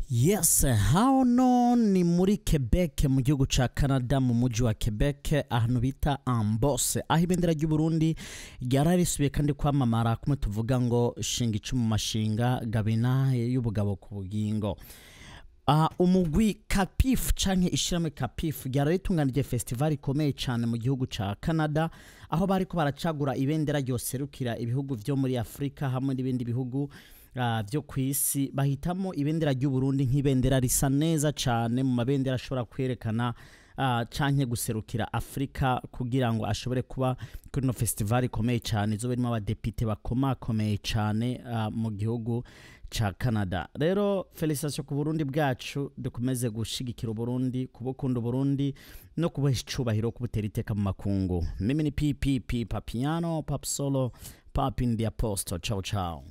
Yes, hano ni muri Quebec mu gihugu ca Canada mu muji wa Quebec ahantu bita Ambose aho ibendera ry'u Burundi ryararisubiye kandi kwamamara kumwe tuvuga ngo shinga icumu mashinga gabina y'ubugabo ku bugingo. Umugwi Capif canke ishirame Capif ryaratunganije festival ikomeye cyane mu gihugu ca Canada aho bariko baracagura ibendera ryoserukira ibihugu vyo muri Afrika hamwe n'ibindi bihugu vyo kwisi bahitamo ibendera ry'u Burundi nk'ibendera risa neza cyane mu mabendera ashobora kwerekana canke guserukira Afrika kugira ngo ashobore kuba kuri no festival ikomeye cyane izo birimo abadepite bakomakomeye cyane mu gihugu cha Canada. Rero felicitation ku Burundi bwacu dukomeze gushigikira Burundi kubukunda Burundi no kubaha icubahiro kubutera iteka mu makungu. Mimi ni PPP Papiano Pap Solo Pap in the Apostle. Ciao ciao.